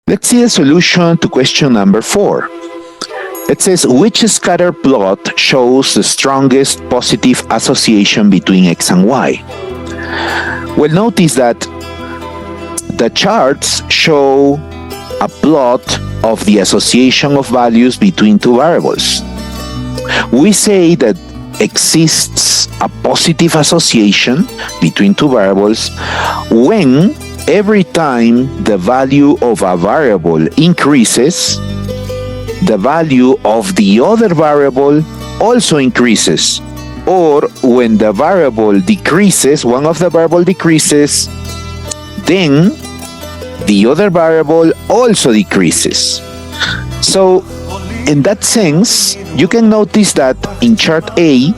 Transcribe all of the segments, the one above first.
Let's see the solution to question number 4. It says, which scatter plot shows the strongest positive association between x and y? Well, notice that the charts show a plot of the association of values between two variables. We say that exists a positive association between two variables when every time the value of a variable increases, the value of the other variable also increases, or when the variable decreases, one of the variable decreases, then the other variable also decreases. So in that sense, you can notice that in chart A,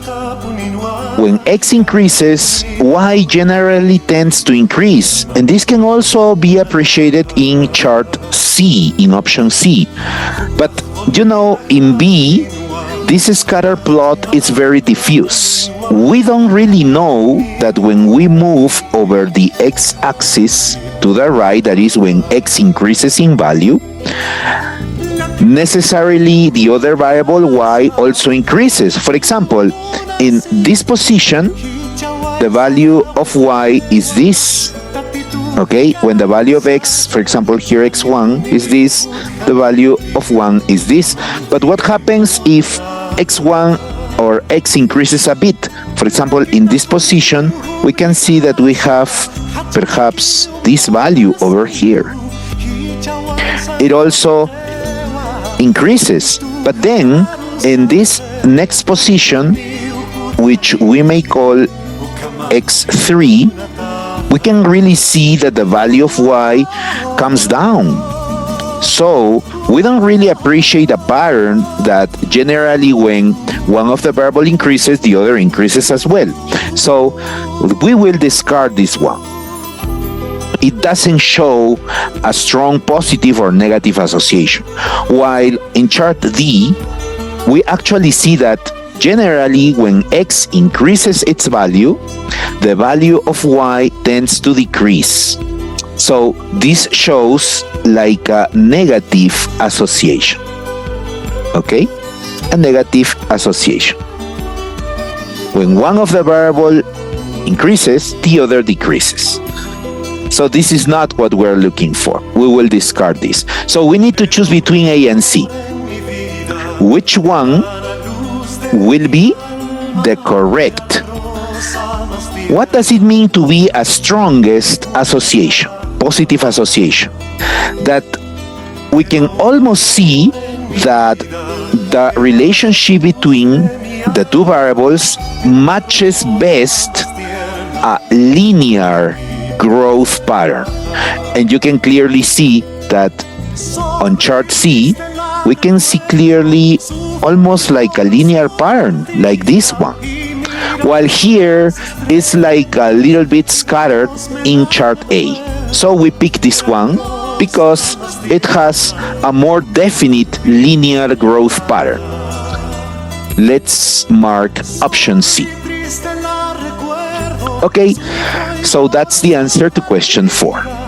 when x increases, y generally tends to increase. And this can also be appreciated in chart C, in option C. But you know, in B, this scatter plot is very diffuse. We don't really know that when we move over the x-axis to the right, that is when x increases in value, necessarily the other variable y also increases. For example, in this position, the value of y is this. Okay, when the value of x, for example, here x1 is this, the value of 1 is this. But what happens if x1 or x increases a bit? For example, in this position, we can see that we have perhaps this value over here. It also increases, but then in this next position, which we may call x3, we can really see that the value of y comes down. So we don't really appreciate a pattern that generally when one of the variable increases, the other increases as well. So we will discard this one. It doesn't show a strong positive or negative association. While in chart D, we actually see that generally when x increases its value, the value of y tends to decrease. So this shows like a negative association. Okay? A negative association. When one of the variable increases, the other decreases. So this is not what we're looking for. We will discard this. So we need to choose between A and C. Which one will be the correct? What does it mean to be a strongest association, positive association? That we can almost see that the relationship between the two variables matches best a linear growth pattern. And you can clearly see that on chart C, we can see clearly almost like a linear pattern, like this one. While here, it's like a little bit scattered in chart A. So we pick this one because it has a more definite linear growth pattern. Let's mark option C. Okay, so that's the answer to question 4.